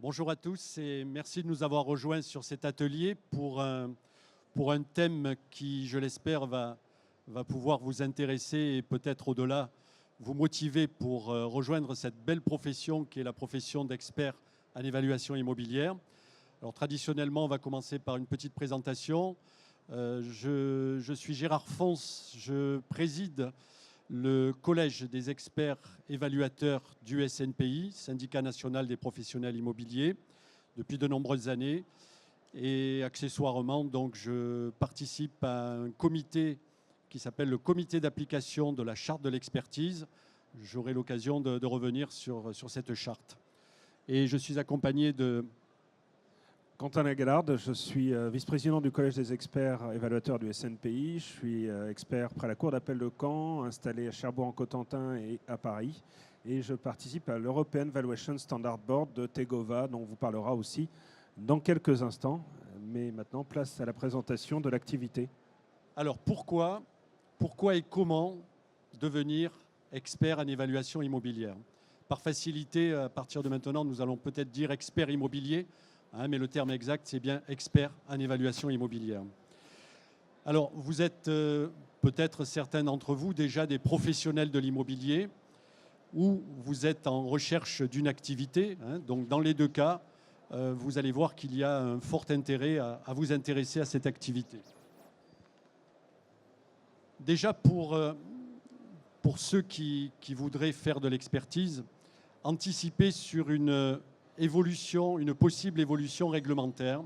Bonjour à tous et merci de nous avoir rejoints sur cet atelier pour un thème qui, je l'espère, va pouvoir vous intéresser et peut-être au-delà vous motiver pour rejoindre cette belle profession qui est la profession d'expert en évaluation immobilière. Alors traditionnellement, on va commencer par une petite présentation. Je suis Gérard Fons, je préside le Collège des experts évaluateurs du SNPI, Syndicat national des professionnels immobiliers, depuis de nombreuses années. Et accessoirement, donc, je participe à un comité qui s'appelle le comité d'application de la charte de l'expertise. J'aurai l'occasion de revenir sur cette charte. Et je suis accompagné de Quentin Lagallard, je suis vice-président du Collège des experts évaluateurs du SNPI. Je suis expert près la Cour d'appel de Caen, installé à Cherbourg-en-Cotentin et à Paris. Et je participe à l'European Valuation Standard Board de Tegova, dont on vous parlera aussi dans quelques instants. Mais maintenant, place à la présentation de l'activité. Alors pourquoi et comment devenir expert en évaluation immobilière? Par facilité, à partir de maintenant, nous allons peut-être dire expert immobilier, mais le terme exact, c'est bien expert en évaluation immobilière. Alors, vous êtes peut-être certains d'entre vous déjà des professionnels de l'immobilier ou vous êtes en recherche d'une activité. Donc, dans les deux cas, vous allez voir qu'il y a un fort intérêt à vous intéresser à cette activité. Déjà, pour ceux qui voudraient faire de l'expertise, anticiper sur une possible évolution réglementaire.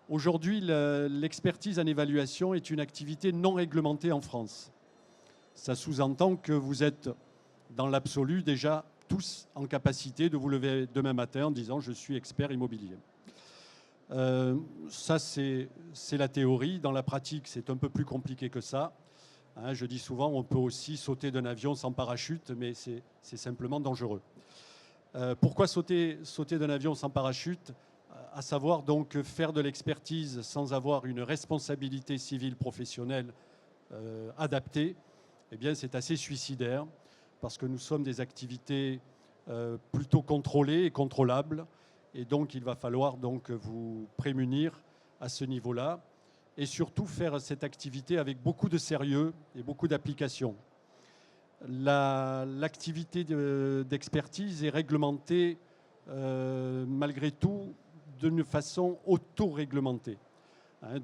Aujourd'hui, l'expertise en évaluation est une activité non réglementée en France. Ça sous-entend que vous êtes, dans l'absolu, déjà tous en capacité de vous lever demain matin en disant « je suis expert immobilier ». Ça, c'est la théorie. Dans la pratique, c'est un peu plus compliqué que ça. Je dis souvent, on peut aussi sauter d'un avion sans parachute, mais c'est simplement dangereux. Pourquoi sauter d'un avion sans parachute? À savoir donc faire de l'expertise sans avoir une responsabilité civile professionnelle adaptée, eh bien c'est assez suicidaire parce que nous sommes des activités plutôt contrôlées et contrôlables et donc il va falloir donc vous prémunir à ce niveau-là et surtout faire cette activité avec beaucoup de sérieux et beaucoup d'application. L'activité d'expertise est réglementée malgré tout d'une façon auto-réglementée.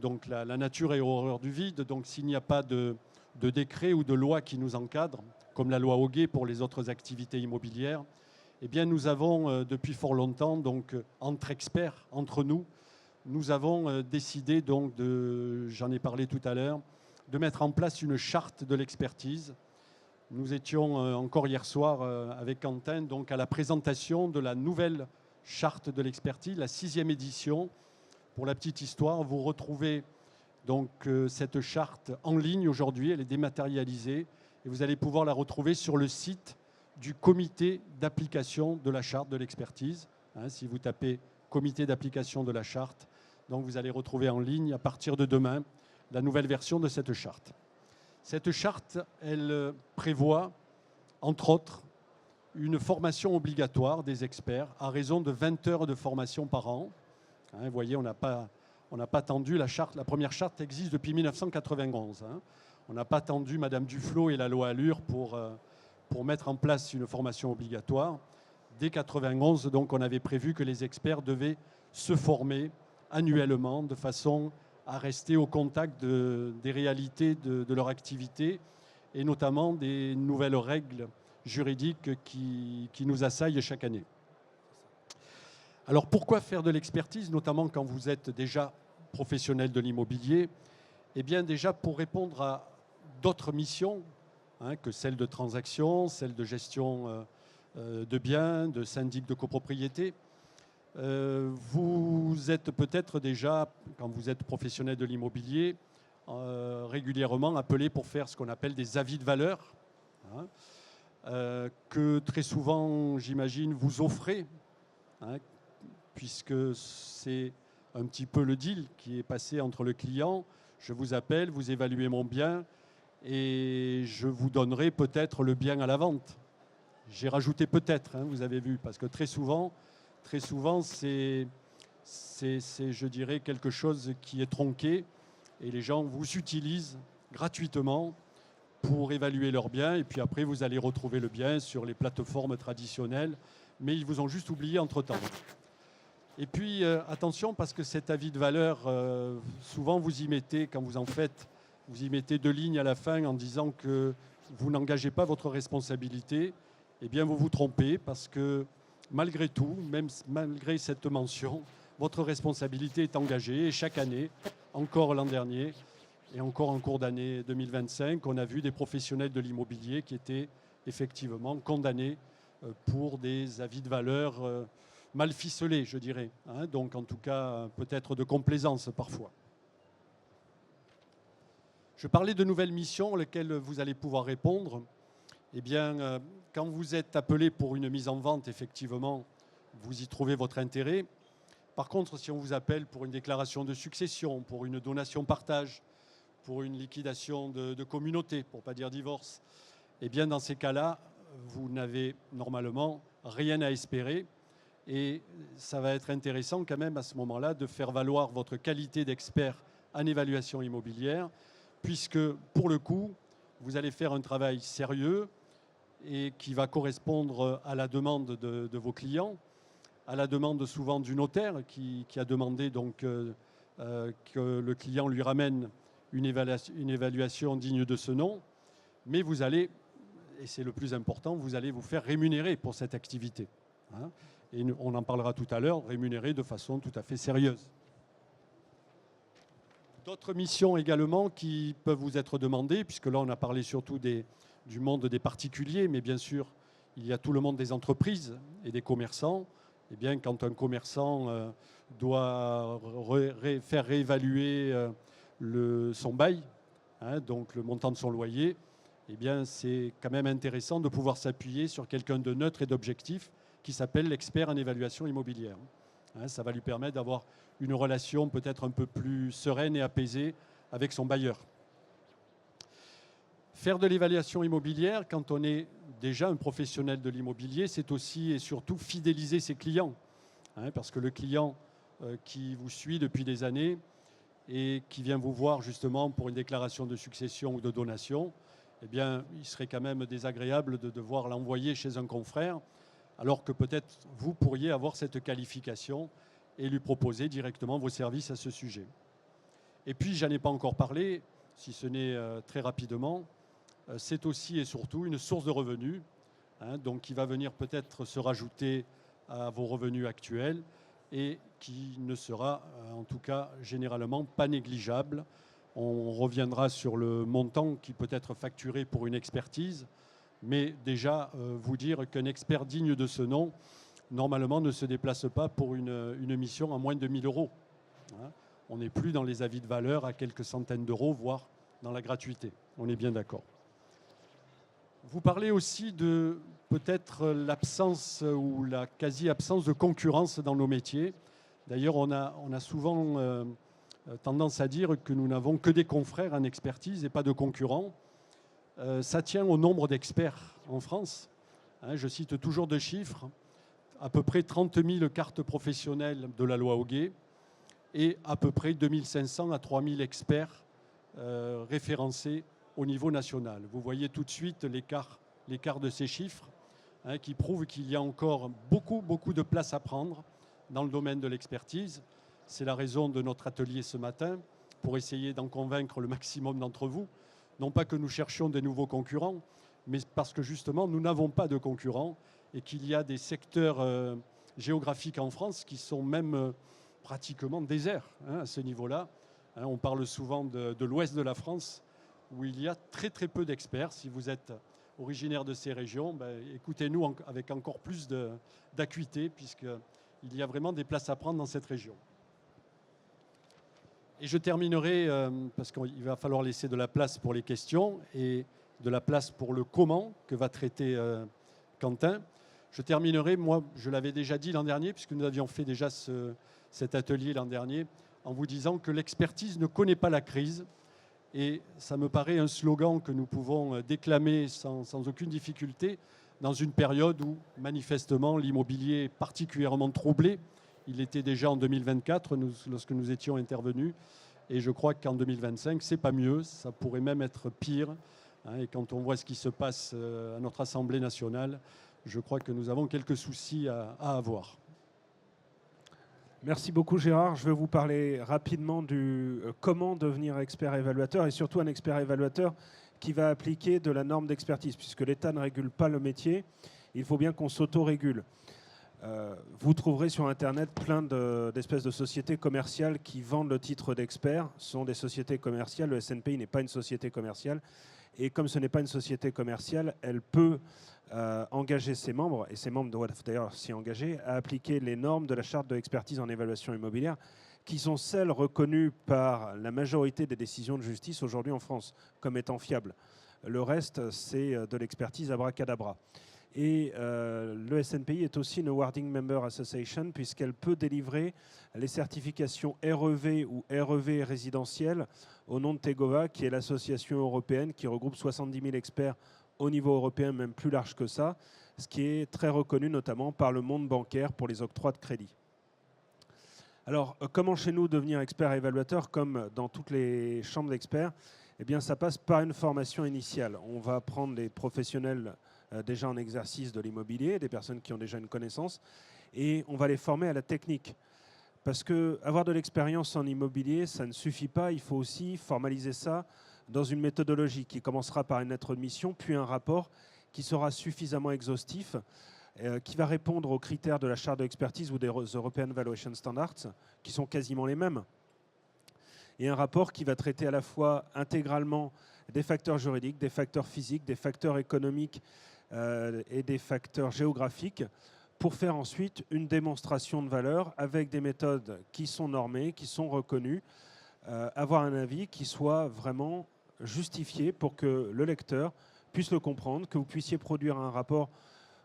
Donc la nature est horreur du vide, donc s'il n'y a pas de décret ou de loi qui nous encadre, comme la loi Hoguet pour les autres activités immobilières, eh bien nous avons depuis fort longtemps, donc entre experts, entre nous, nous avons décidé, donc j'en ai parlé tout à l'heure, de mettre en place une charte de l'expertise. Nous étions encore hier soir avec Quentin donc à la présentation de la nouvelle charte de l'expertise, la 6e édition. Pour la petite histoire, vous retrouvez donc cette charte en ligne aujourd'hui, elle est dématérialisée et vous allez pouvoir la retrouver sur le site du comité d'application de la charte de l'expertise. Si vous tapez comité d'application de la charte, donc vous allez retrouver en ligne à partir de demain la nouvelle version de cette charte. Cette charte, elle prévoit, entre autres, une formation obligatoire des experts à raison de 20 heures de formation par an. Vous voyez, on n'a pas attendu la charte. La première charte existe depuis 1991. On n'a pas attendu Madame Duflot et la loi Allure pour mettre en place une formation obligatoire. Dès 1991, donc, on avait prévu que les experts devaient se former annuellement de façon à rester au contact des réalités de leur activité et notamment des nouvelles règles juridiques qui nous assaillent chaque année. Alors pourquoi faire de l'expertise, notamment quand vous êtes déjà professionnel de l'immobilier? Eh bien déjà pour répondre à d'autres missions que celles de transaction, celles de gestion de biens, de syndic de copropriété. Vous êtes peut-être déjà, quand vous êtes professionnel de l'immobilier, régulièrement appelé pour faire ce qu'on appelle des avis de valeur, que très souvent, j'imagine, vous offrez, puisque c'est un petit peu le deal qui est passé entre le client. Je vous appelle, vous évaluez mon bien et je vous donnerai peut-être le bien à la vente. J'ai rajouté peut-être, vous avez vu, parce que très souvent, très souvent, c'est, je dirais, quelque chose qui est tronqué et les gens vous utilisent gratuitement pour évaluer leurs biens et puis après, vous allez retrouver le bien sur les plateformes traditionnelles, mais ils vous ont juste oublié entre-temps. Et puis, attention, parce que cet avis de valeur, souvent vous y mettez, quand vous en faites, vous y mettez 2 lignes à la fin en disant que vous n'engagez pas votre responsabilité. Eh bien, vous vous trompez parce que malgré tout, même malgré cette mention, votre responsabilité est engagée. Et chaque année, encore l'an dernier et encore en cours d'année 2025, on a vu des professionnels de l'immobilier qui étaient effectivement condamnés pour des avis de valeur mal ficelés, je dirais. Donc, en tout cas, peut-être de complaisance parfois. Je parlais de nouvelles missions auxquelles vous allez pouvoir répondre. Eh bien, quand vous êtes appelé pour une mise en vente, effectivement, vous y trouvez votre intérêt. Par contre, si on vous appelle pour une déclaration de succession, pour une donation-partage, pour une liquidation de communauté, pour ne pas dire divorce, eh bien, dans ces cas-là, vous n'avez normalement rien à espérer. Et ça va être intéressant quand même à ce moment-là de faire valoir votre qualité d'expert en évaluation immobilière, puisque pour le coup, vous allez faire un travail sérieux et qui va correspondre à la demande de vos clients, à la demande souvent du notaire qui a demandé donc, que le client lui ramène une évaluation digne de ce nom. Mais vous allez, et c'est le plus important, vous allez vous faire rémunérer pour cette activité. Et on en parlera tout à l'heure, rémunérer de façon tout à fait sérieuse. D'autres missions également qui peuvent vous être demandées, puisque là on a parlé surtout du monde des particuliers, mais bien sûr il y a tout le monde des entreprises et des commerçants. Eh bien, quand un commerçant doit faire réévaluer son bail, donc le montant de son loyer, eh bien c'est quand même intéressant de pouvoir s'appuyer sur quelqu'un de neutre et d'objectif qui s'appelle l'expert en évaluation immobilière. Ça va lui permettre d'avoir une relation peut-être un peu plus sereine et apaisée avec son bailleur. Faire de l'évaluation immobilière, quand on est déjà un professionnel de l'immobilier, c'est aussi et surtout fidéliser ses clients. Parce que le client qui vous suit depuis des années et qui vient vous voir justement pour une déclaration de succession ou de donation, eh bien, il serait quand même désagréable de devoir l'envoyer chez un confrère, alors que peut-être vous pourriez avoir cette qualification et lui proposer directement vos services à ce sujet. Et puis, j'en ai pas encore parlé, si ce n'est très rapidement, c'est aussi et surtout une source de revenus, donc qui va venir peut-être se rajouter à vos revenus actuels et qui ne sera en tout cas généralement pas négligeable. On reviendra sur le montant qui peut être facturé pour une expertise, mais déjà vous dire qu'un expert digne de ce nom, normalement ne se déplace pas pour une mission à moins de 1 000 €. On n'est plus dans les avis de valeur à quelques centaines d'euros, voire dans la gratuité. On est bien d'accord. Vous parlez aussi de peut-être l'absence ou la quasi-absence de concurrence dans nos métiers. D'ailleurs, on a souvent tendance à dire que nous n'avons que des confrères en expertise et pas de concurrents. Ça tient au nombre d'experts en France. Je cite toujours 2 chiffres. À peu près 30 000 cartes professionnelles de la loi Hoguet et à peu près 2 500 à 3 000 experts référencés au niveau national. Vous voyez tout de suite l'écart de ces chiffres qui prouvent qu'il y a encore beaucoup de place à prendre dans le domaine de l'expertise. C'est la raison de notre atelier ce matin, pour essayer d'en convaincre le maximum d'entre vous. Non pas que nous cherchions des nouveaux concurrents, mais parce que justement nous n'avons pas de concurrents et qu'il y a des secteurs géographiques en France qui sont même pratiquement déserts à ce niveau-là. On parle souvent de l'ouest de la France, où il y a très peu d'experts. Si vous êtes originaire de ces régions, écoutez-nous avec encore plus d'acuité, puisqu'il y a vraiment des places à prendre dans cette région. Et je terminerai, parce qu'il va falloir laisser de la place pour les questions et de la place pour le comment que va traiter Quentin. Je terminerai, moi je l'avais déjà dit l'an dernier, puisque nous avions fait déjà cet atelier l'an dernier, en vous disant que l'expertise ne connaît pas la crise. Et ça me paraît un slogan que nous pouvons déclamer sans aucune difficulté, dans une période où, manifestement, l'immobilier est particulièrement troublé. Il était déjà en 2024, lorsque nous étions intervenus. Et je crois qu'en 2025, ce n'est pas mieux, ça pourrait même être pire. Et quand on voit ce qui se passe à notre Assemblée nationale, je crois que nous avons quelques soucis à avoir. Merci beaucoup Gérard. Je vais vous parler rapidement du comment devenir expert évaluateur et surtout un expert évaluateur qui va appliquer de la norme d'expertise. Puisque l'État ne régule pas le métier, il faut bien qu'on s'auto-régule. Vous trouverez sur Internet plein d'espèces de sociétés commerciales qui vendent le titre d'expert. Ce sont des sociétés commerciales. Le SNPI n'est pas une société commerciale. Et comme ce n'est pas une société commerciale, elle peut engager ses membres, et ses membres doivent d'ailleurs s'y engager, à appliquer les normes de la charte de l'expertise en évaluation immobilière, qui sont celles reconnues par la majorité des décisions de justice aujourd'hui en France comme étant fiables. Le reste, c'est de l'expertise abracadabra. Et le SNPI est aussi une Awarding Member Association puisqu'elle peut délivrer les certifications REV ou REV résidentielles au nom de Tegova, qui est l'association européenne qui regroupe 70 000 experts au niveau européen, même plus large que ça, ce qui est très reconnu notamment par le monde bancaire pour les octrois de crédit. Alors, comment chez nous devenir expert évaluateur, comme dans toutes les chambres d'experts? Eh bien, ça passe par une formation initiale. On va prendre des professionnels déjà en exercice de l'immobilier, des personnes qui ont déjà une connaissance, et on va les former à la technique. Parce qu'avoir de l'expérience en immobilier, ça ne suffit pas, il faut aussi formaliser ça dans une méthodologie qui commencera par une lettre de mission, puis un rapport qui sera suffisamment exhaustif, qui va répondre aux critères de la charte d'expertise ou des European Valuation Standards, qui sont quasiment les mêmes. Et un rapport qui va traiter à la fois intégralement des facteurs juridiques, des facteurs physiques, des facteurs économiques et des facteurs géographiques, pour faire ensuite une démonstration de valeur avec des méthodes qui sont normées, qui sont reconnues, avoir un avis qui soit vraiment justifié pour que le lecteur puisse le comprendre, que vous puissiez produire un rapport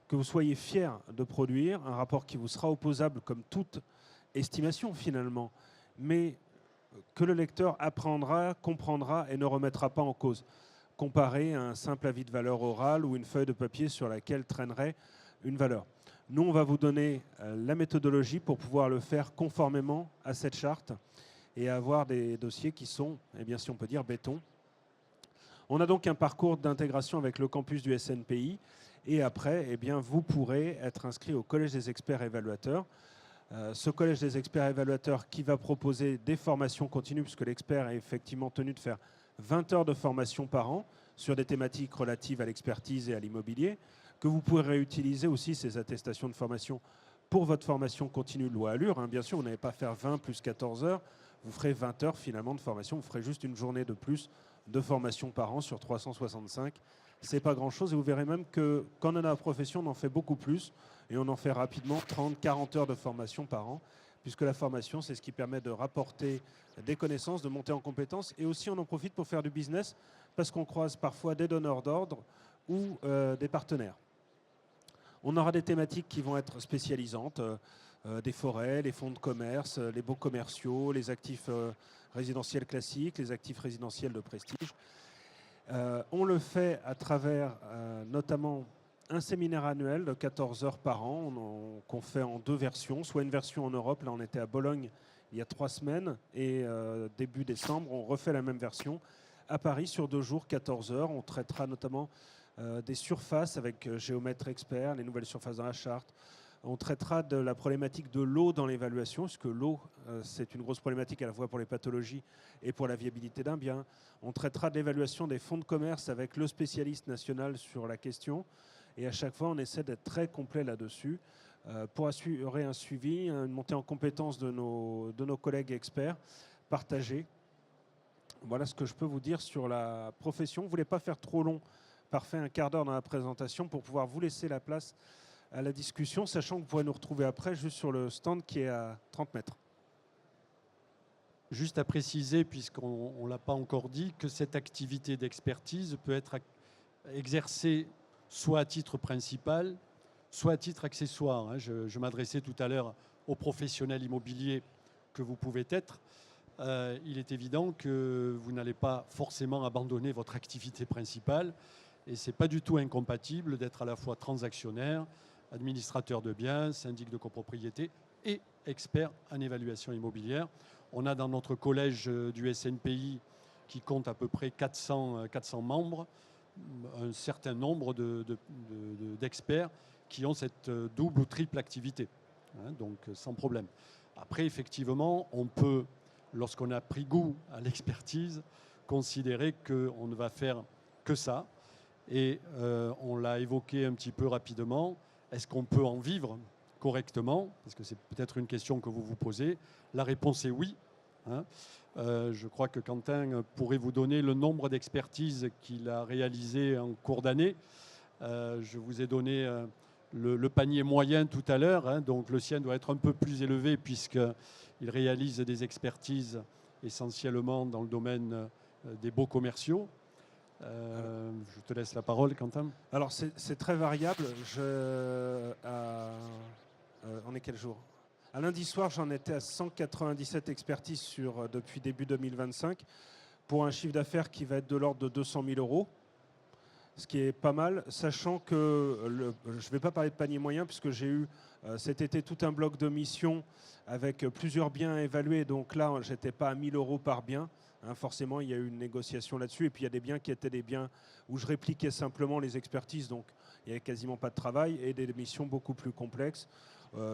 que vous soyez fier de produire, un rapport qui vous sera opposable comme toute estimation finalement, mais que le lecteur apprendra, comprendra et ne remettra pas en cause, comparé à un simple avis de valeur oral ou une feuille de papier sur laquelle traînerait une valeur. Nous, on va vous donner la méthodologie pour pouvoir le faire conformément à cette charte et avoir des dossiers qui sont, eh bien, si on peut dire, béton. On a donc un parcours d'intégration avec le campus du SNPI et après, eh bien, vous pourrez être inscrit au Collège des experts évaluateurs. Ce Collège des experts évaluateurs qui va proposer des formations continues, puisque l'expert est effectivement tenu de faire 20 heures de formation par an sur des thématiques relatives à l'expertise et à l'immobilier, que vous pourrez réutiliser aussi ces attestations de formation pour votre formation continue de loi Allure. Bien sûr, vous n'allez pas faire 20 plus 14 heures, vous ferez 20 heures finalement de formation, vous ferez juste une journée de plus de formation par an sur 365. Ce n'est pas grand-chose et vous verrez même que quand on a la profession, on en fait beaucoup plus et on en fait rapidement 30, 40 heures de formation par an, puisque la formation, c'est ce qui permet de rapporter des connaissances, de monter en compétences et aussi on en profite pour faire du business parce qu'on croise parfois des donneurs d'ordre ou des partenaires. On aura des thématiques qui vont être spécialisantes, des forêts, les fonds de commerce, les baux commerciaux, les actifs résidentiels classiques, les actifs résidentiels de prestige. On le fait à travers notamment un séminaire annuel de 14 heures par an qu'on fait en 2 versions, soit une version en Europe, là on était à Bologne il y a 3 semaines, et début décembre on refait la même version à Paris sur 2 jours, 14 heures. On traitera notamment des surfaces avec géomètre expert, les nouvelles surfaces dans la charte. On traitera de la problématique de l'eau dans l'évaluation, puisque l'eau, c'est une grosse problématique à la fois pour les pathologies et pour la viabilité d'un bien. On traitera de l'évaluation des fonds de commerce avec le spécialiste national sur la question. Et à chaque fois, on essaie d'être très complet là-dessus pour assurer un suivi, une montée en compétence de nos collègues experts partagés. Voilà ce que je peux vous dire sur la profession. Vous ne voulez pas faire trop long, parfait, un quart d'heure dans la présentation pour pouvoir vous laisser la place à la discussion, sachant que vous pourrez nous retrouver après juste sur le stand qui est à 30 mètres. Juste à préciser, puisqu'on ne l'a pas encore dit, que cette activité d'expertise peut être exercée soit à titre principal, soit à titre accessoire. Je m'adressais tout à l'heure aux professionnels immobiliers que vous pouvez être. Il est évident que vous n'allez pas forcément abandonner votre activité principale Et ce n'est pas du tout incompatible d'être à la fois transactionnaire, administrateur de biens, syndic de copropriété et expert en évaluation immobilière. On a dans notre collège du SNPI, qui compte à peu près 400 membres, un certain nombre d'experts qui ont cette double ou triple activité, hein, donc sans problème. Après, effectivement, on peut, lorsqu'on a pris goût à l'expertise, considérer qu'on ne va faire que ça. Et on l'a évoqué un petit peu rapidement. Est-ce qu'on peut en vivre correctement? Parce que c'est peut-être une question que vous vous posez. La réponse est oui. Hein. Je crois que Quentin pourrait vous donner le nombre d'expertises qu'il a réalisées en cours d'année. Je vous ai donné le panier moyen tout à l'heure, hein, donc le sien doit être un peu plus élevé puisqu'il réalise des expertises essentiellement dans le domaine des baux commerciaux. Je te laisse la parole, Quentin. Alors, c'est très variable. On est quel jour? À lundi soir, j'en étais à 197 expertises depuis début 2025 pour un chiffre d'affaires qui va être de l'ordre de 200 000 euros, ce qui est pas mal, sachant que je ne vais pas parler de panier moyen puisque j'ai eu cet été tout un bloc de missions avec plusieurs biens à évaluer. Donc là, je n'étais pas à 1 000 euros par bien. Hein, forcément, il y a eu une négociation là-dessus. Et puis, il y a des biens qui étaient des biens où je répliquais simplement les expertises. Donc, il n'y avait quasiment pas de travail et des missions beaucoup plus complexes.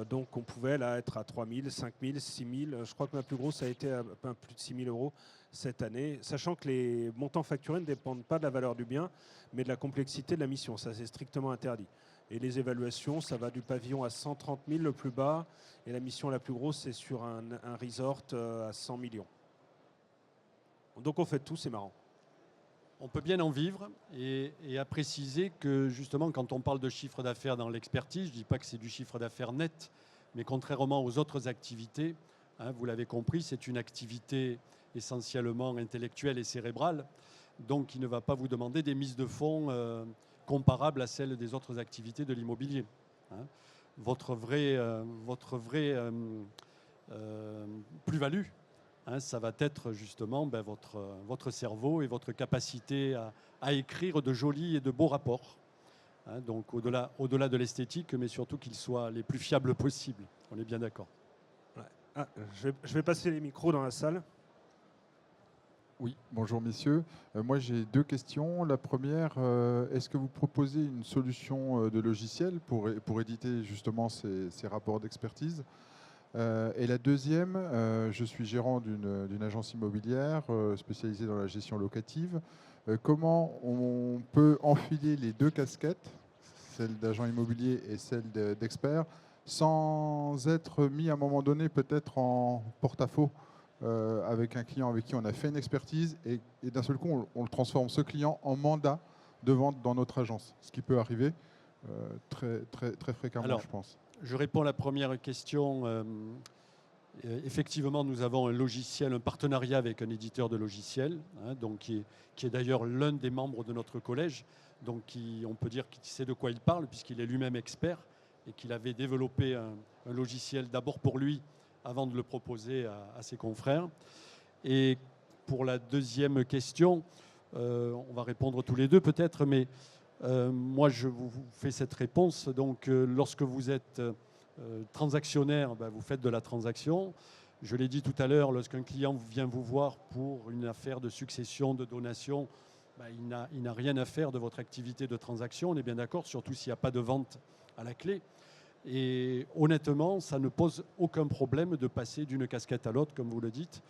Donc, on pouvait là être à 3 000, 5 000, 6 000. Je crois que ma plus grosse a été à plus de 6 000 euros cette année. Sachant que les montants facturés ne dépendent pas de la valeur du bien, mais de la complexité de la mission. Ça, c'est strictement interdit. Et les évaluations, ça va du pavillon à 130 000 le plus bas. Et la mission la plus grosse, c'est sur un resort à 100 millions. Donc on fait tout, c'est marrant. On peut bien en vivre et à préciser que justement quand on parle de chiffre d'affaires dans l'expertise, je ne dis pas que c'est du chiffre d'affaires net, mais contrairement aux autres activités, hein, vous l'avez compris, c'est une activité essentiellement intellectuelle et cérébrale, donc qui ne va pas vous demander des mises de fonds comparables à celles des autres activités de l'immobilier. Hein. Votre vraie plus-value, hein, ça va être justement votre cerveau et votre capacité à écrire de jolis et de beaux rapports. Hein, donc au-delà de l'esthétique, mais surtout qu'ils soient les plus fiables possibles. On est bien d'accord. Ouais. Ah, je vais passer les micros dans la salle. Oui, bonjour messieurs. Moi j'ai deux questions. La première, est-ce que vous proposez une solution de logiciel pour éditer justement ces rapports d'expertise? Et la deuxième, je suis gérant d'une agence immobilière spécialisée dans la gestion locative. Comment on peut enfiler les deux casquettes, celle d'agent immobilier et celle d'expert, sans être mis à un moment donné peut-être en porte-à-faux avec un client avec qui on a fait une expertise et d'un seul coup on le transforme ce client en mandat de vente dans notre agence, ce qui peut arriver très fréquemment. Alors, je pense. Je réponds à la première question. Effectivement, nous avons un logiciel, un partenariat avec un éditeur de logiciels, hein, donc qui est d'ailleurs l'un des membres de notre collège, donc on peut dire qu'il sait de quoi il parle puisqu'il est lui-même expert et qu'il avait développé un logiciel d'abord pour lui avant de le proposer à ses confrères. Et pour la deuxième question, on va répondre tous les deux peut-être, mais moi je vous fais cette réponse. Donc lorsque vous êtes transactionnaire, vous faites de la transaction. Je l'ai dit tout à l'heure, lorsqu'un client vient vous voir pour une affaire de succession, de donation, il n'a rien à faire de votre activité de transaction, on est bien d'accord, surtout s'il n'y a pas de vente à la clé. Et honnêtement, ça ne pose aucun problème de passer d'une casquette à l'autre, comme vous le dites.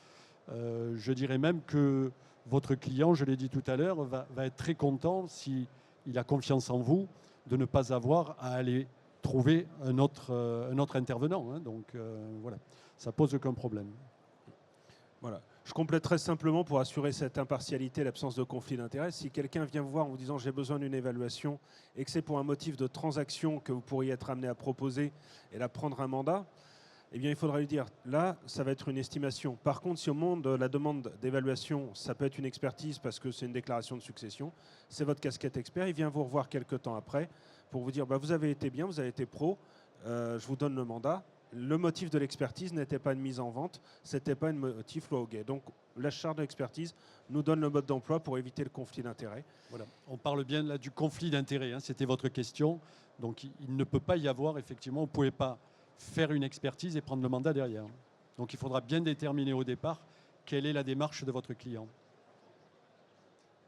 Je dirais même que votre client, je l'ai dit tout à l'heure, va être très content s'il a confiance en vous de ne pas avoir à aller trouver un autre intervenant. Hein. Donc voilà, ça pose aucun problème. Voilà. Je compléterai simplement pour assurer cette impartialité, l'absence de conflit d'intérêts. Si quelqu'un vient vous voir en vous disant j'ai besoin d'une évaluation et que c'est pour un motif de transaction que vous pourriez être amené à proposer et là prendre un mandat, eh bien il faudra lui dire là ça va être une estimation. Par contre, si au moment de la demande d'évaluation, ça peut être une expertise parce que c'est une déclaration de succession, c'est votre casquette expert, il vient vous revoir quelques temps après pour vous dire vous avez été bien, vous avez été pro, je vous donne le mandat. le motif de l'expertise n'était pas une mise en vente, c'était pas un motif loi au guet. Donc la charte d'expertise nous donne le mode d'emploi pour éviter le conflit d'intérêts. Voilà. On parle bien là du conflit d'intérêts, hein, c'était votre question. Donc il ne peut pas y avoir, effectivement, vous ne pouvez pas faire une expertise et prendre le mandat derrière. Donc il faudra bien déterminer au départ quelle est la démarche de votre client.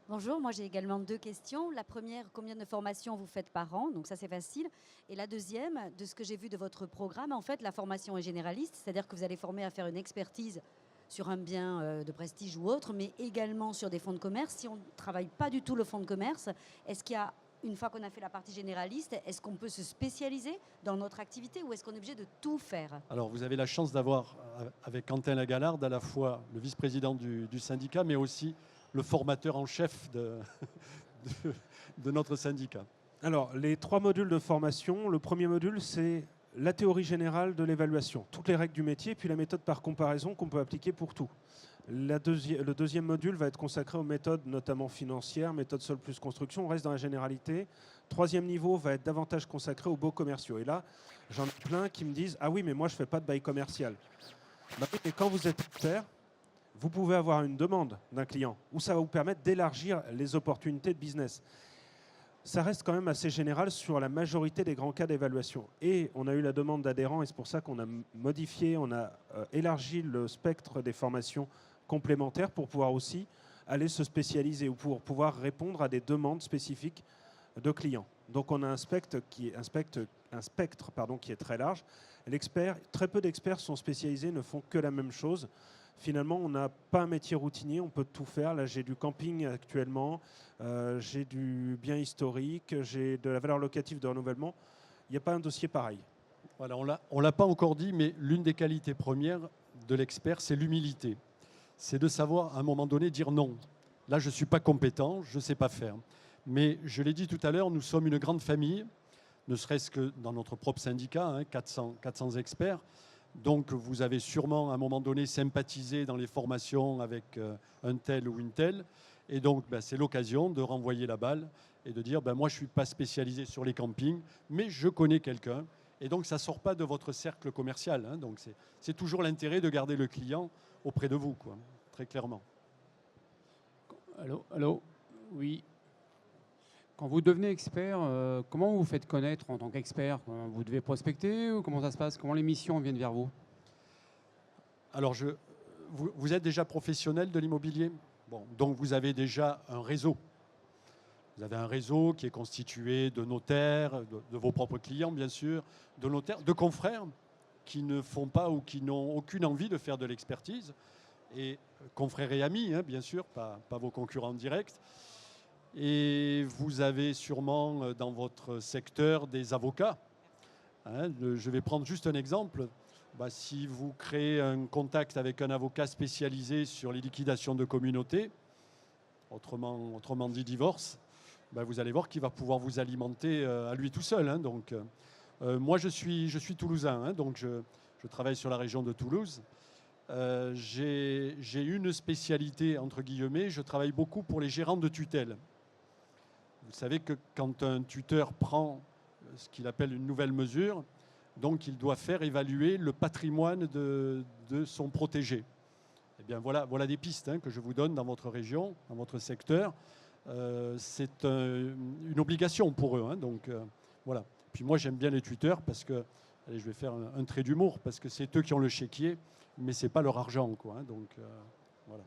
Bonjour, moi j'ai également 2 questions. La première, combien de formations vous faites par an? Donc ça c'est facile. Et la deuxième, de ce que j'ai vu de votre programme, en fait la formation est généraliste, c'est-à-dire que vous allez former à faire une expertise sur un bien de prestige ou autre, mais également sur des fonds de commerce. Si on ne travaille pas du tout le fonds de commerce, est-ce qu'il y a, une fois qu'on a fait la partie généraliste, est-ce qu'on peut se spécialiser dans notre activité ou est-ce qu'on est obligé de tout faire? Alors vous avez la chance d'avoir, avec Quentin Lagalarde, à la fois le vice-président du syndicat, mais aussi le formateur en chef de notre syndicat. Alors, les 3 modules de formation, le premier module, c'est la théorie générale de l'évaluation, toutes les règles du métier, puis la méthode par comparaison qu'on peut appliquer pour tout. Le deuxième module va être consacré aux méthodes, notamment financières, méthode sol plus construction, on reste dans la généralité. Troisième niveau va être davantage consacré aux baux commerciaux. Et là, j'en ai plein qui me disent « Ah oui, mais moi, je ne fais pas de bail commercial. » Et quand vous êtes expert, vous pouvez avoir une demande d'un client où ça va vous permettre d'élargir les opportunités de business. Ça reste quand même assez général sur la majorité des grands cas d'évaluation. Et on a eu la demande d'adhérents et c'est pour ça qu'on a modifié, on a élargi le spectre des formations complémentaires pour pouvoir aussi aller se spécialiser ou pour pouvoir répondre à des demandes spécifiques de clients. Donc on a un spectre qui est très large. Très peu d'experts sont spécialisés, ne font que la même chose. Finalement, on n'a pas un métier routinier, on peut tout faire. Là, j'ai du camping actuellement, j'ai du bien historique, j'ai de la valeur locative de renouvellement. Il n'y a pas un dossier pareil. Voilà, on ne l'a pas encore dit, mais l'une des qualités premières de l'expert, c'est l'humilité. C'est de savoir, à un moment donné, dire non. Là, je ne suis pas compétent, je ne sais pas faire. Mais je l'ai dit tout à l'heure, nous sommes une grande famille, ne serait-ce que dans notre propre syndicat, hein, 400 experts. Donc, vous avez sûrement, à un moment donné, sympathisé dans les formations avec un tel ou une telle. Et donc, c'est l'occasion de renvoyer la balle et de dire, moi, je ne suis pas spécialisé sur les campings, mais je connais quelqu'un. Et donc, ça ne sort pas de votre cercle commercial. Hein. Donc, c'est toujours l'intérêt de garder le client auprès de vous, quoi, très clairement. Allô, oui. Quand vous devenez expert, comment vous vous faites connaître en tant qu'expert? Vous devez prospecter ou comment ça se passe? Comment les missions viennent vers vous? Alors, vous êtes déjà professionnel de l'immobilier? Bon, donc vous avez déjà un réseau. Vous avez un réseau qui est constitué de notaires, de vos propres clients, bien sûr, de notaires, de confrères qui ne font pas ou qui n'ont aucune envie de faire de l'expertise. Et confrères et amis, hein, bien sûr, pas vos concurrents directs. Et vous avez sûrement dans votre secteur des avocats. Hein, je vais prendre juste un exemple. Si vous créez un contact avec un avocat spécialisé sur les liquidations de communautés, autrement dit divorce, vous allez voir qu'il va pouvoir vous alimenter à lui tout seul. Hein. Donc, moi, je suis toulousain, hein, donc je travaille sur la région de Toulouse. J'ai une spécialité, entre guillemets, je travaille beaucoup pour les gérants de tutelle. Vous savez que quand un tuteur prend ce qu'il appelle une nouvelle mesure, donc il doit faire évaluer le patrimoine de son protégé. Eh bien voilà des pistes hein, que je vous donne dans votre région, dans votre secteur. C'est une obligation pour eux. Hein, donc voilà. Puis moi j'aime bien les tuteurs parce que, allez, je vais faire un trait d'humour, parce que c'est eux qui ont le chéquier, mais ce n'est pas leur argent, quoi. Hein, donc voilà.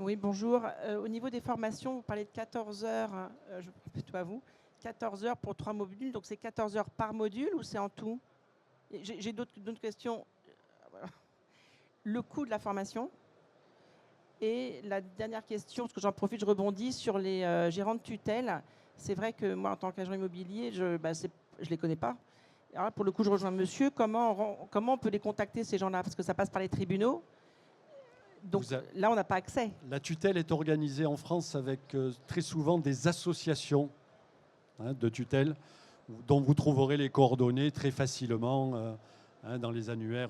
Oui, bonjour. Au niveau des formations, vous parlez de 14 heures, je plutôt à vous, 14 heures pour 3 modules, donc c'est 14 heures par module ou c'est en tout? J'ai d'autres questions. Le coût de la formation. Et la dernière question, parce que j'en profite, je rebondis sur les gérants de tutelle. C'est vrai que moi, en tant qu'agent immobilier, je ne les connais pas. Alors là, pour le coup, je rejoins monsieur. Comment on peut les contacter, ces gens-là? Parce que ça passe par les tribunaux. Donc là, on n'a pas accès. La tutelle est organisée en France avec très souvent des associations de tutelle dont vous trouverez les coordonnées très facilement dans les annuaires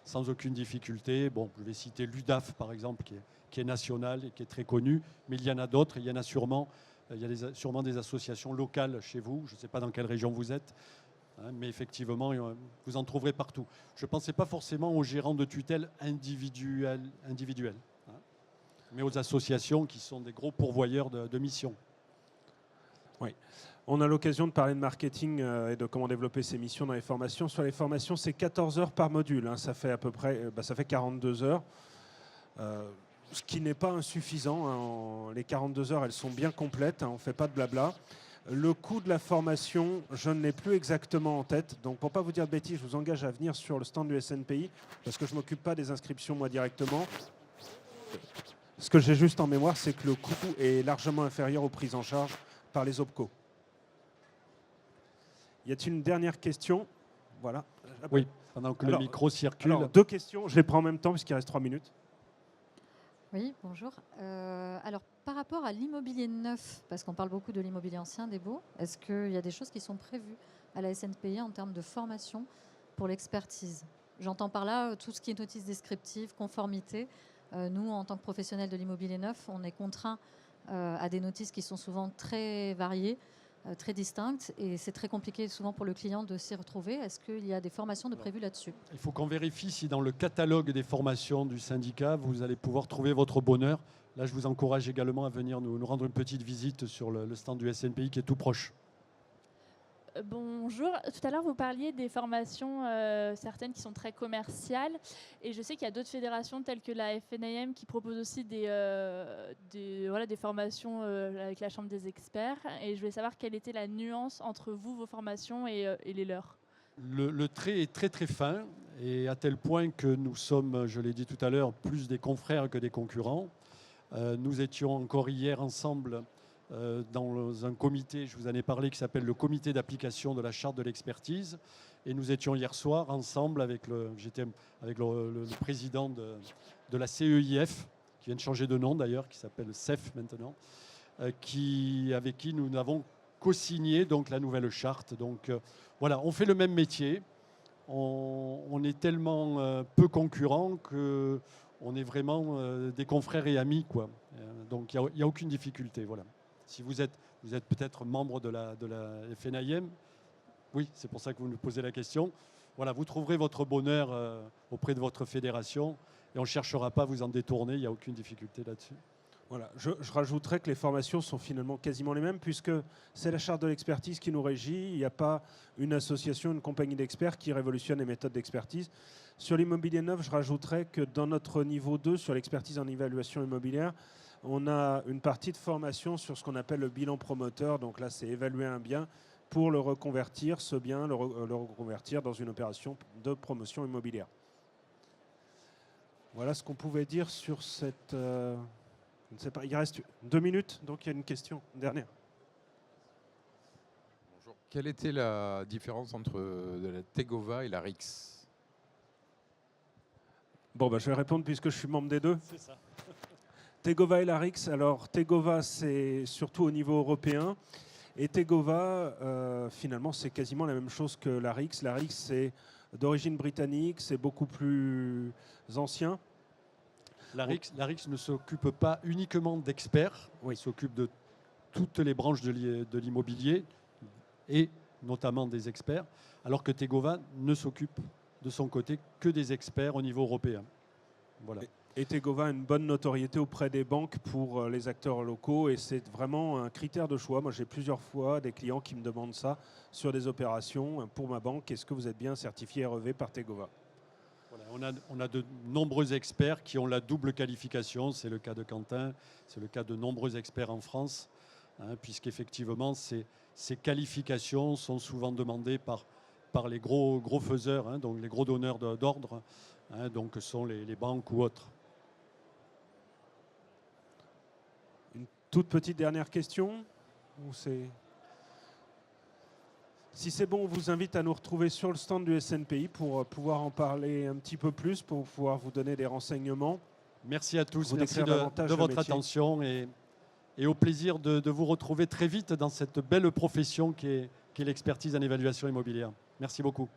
sans aucune difficulté. Bon, je vais citer l'UDAF, par exemple, qui est nationale et qui est très connue, mais il y en a d'autres. Il y en a sûrement, sûrement des associations locales chez vous. Je ne sais pas dans quelle région vous êtes. Mais effectivement, vous en trouverez partout. Je ne pensais pas forcément aux gérants de tutelle individuels, hein, mais aux associations qui sont des gros pourvoyeurs de missions. Oui. On a l'occasion de parler de marketing et de comment développer ses missions dans les formations. Sur les formations, c'est 14 heures par module. Hein. Ça fait à peu près ça fait 42 heures. Ce qui n'est pas insuffisant. Hein. Les 42 heures, elles sont bien complètes. Hein. On ne fait pas de blabla. Le coût de la formation, je ne l'ai plus exactement en tête. Donc, pour ne pas vous dire de bêtises, je vous engage à venir sur le stand du SNPI parce que je ne m'occupe pas des inscriptions, moi, directement. Ce que j'ai juste en mémoire, c'est que le coût est largement inférieur aux prises en charge par les OPCO. Y a-t-il une dernière question? Voilà. Oui, pendant que le micro circule. Alors, 2 questions. Je les prends en même temps puisqu'il reste 3 minutes. Oui, bonjour. Alors, par rapport à l'immobilier neuf, parce qu'on parle beaucoup de l'immobilier ancien, des baux, est-ce qu'il y a des choses qui sont prévues à la SNPI en termes de formation pour l'expertise? J'entends par là tout ce qui est notice descriptive, conformité. Nous, en tant que professionnels de l'immobilier neuf, on est contraints à des notices qui sont souvent très variées, très distinctes, et c'est très compliqué souvent pour le client de s'y retrouver. Est-ce qu'il y a des formations de prévues là-dessus? Il faut qu'on vérifie si dans le catalogue des formations du syndicat, vous allez pouvoir trouver votre bonheur. Là, je vous encourage également à venir nous rendre une petite visite sur le stand du SNPI qui est tout proche. Bonjour. Tout à l'heure, vous parliez des formations, certaines qui sont très commerciales. Et je sais qu'il y a d'autres fédérations telles que la FNIM qui proposent aussi des formations avec la Chambre des experts. Et je voulais savoir quelle était la nuance entre vous, vos formations et les leurs. Le trait est très très fin, et à tel point que nous sommes, je l'ai dit tout à l'heure, plus des confrères que des concurrents. Nous étions encore hier ensemble dans un comité, je vous en ai parlé, qui s'appelle le comité d'application de la charte de l'expertise. Et nous étions hier soir ensemble j'étais avec le président de la CEIF, qui vient de changer de nom d'ailleurs, qui s'appelle CEF maintenant, avec qui nous avons co-signé donc la nouvelle charte. Donc voilà, on fait le même métier. On est tellement peu concurrents qu'on est vraiment des confrères et amis, quoi. Donc il n'y a aucune difficulté. Voilà. Si vous êtes peut-être membre de la FNIM, oui, c'est pour ça que vous nous posez la question. Voilà, vous trouverez votre bonheur auprès de votre fédération et on ne cherchera pas à vous en détourner, il n'y a aucune difficulté là-dessus. Voilà. Je rajouterais que les formations sont finalement quasiment les mêmes puisque c'est la charte de l'expertise qui nous régit. Il n'y a pas une association, une compagnie d'experts qui révolutionne les méthodes d'expertise. Sur l'immobilier neuf, je rajouterais que dans notre niveau 2, sur l'expertise en évaluation immobilière, on a une partie de formation sur ce qu'on appelle le bilan promoteur. Donc là, c'est évaluer un bien pour le reconvertir, ce bien, le reconvertir dans une opération de promotion immobilière. Voilà ce qu'on pouvait dire sur cette... je ne sais pas, il reste 2 minutes, donc il y a une question, une dernière. Bonjour. Quelle était la différence entre la Tegova et la RIX? Bon, je vais répondre puisque je suis membre des deux. C'est ça. Tegova et la RIX. Alors, Tegova, c'est surtout au niveau européen. Et Tegova, finalement, c'est quasiment la même chose que la RIX. La RIX, c'est d'origine britannique, c'est beaucoup plus ancien. La RIX ne s'occupe pas uniquement d'experts, oui. Elle s'occupe de toutes les branches de l'immobilier et notamment des experts, alors que Tegova ne s'occupe de son côté que des experts au niveau européen. Voilà. Et Tegova a une bonne notoriété auprès des banques pour les acteurs locaux et c'est vraiment un critère de choix. Moi, j'ai plusieurs fois des clients qui me demandent ça sur des opérations pour ma banque. Est-ce que vous êtes bien certifié REV par Tegova? Voilà, on a de nombreux experts qui ont la double qualification. C'est le cas de Quentin, c'est le cas de nombreux experts en France, puisqu'effectivement, ces qualifications sont souvent demandées par les gros faiseurs, donc les gros donneurs d'ordre, donc que sont les banques ou autres. Une toute petite dernière question ou Si c'est bon, on vous invite à nous retrouver sur le stand du SNPI pour pouvoir en parler un petit peu plus, pour pouvoir vous donner des renseignements. Merci à tous, Vous merci décrire de votre attention et au plaisir de vous retrouver très vite dans cette belle profession qui est l'expertise en évaluation immobilière. Merci beaucoup.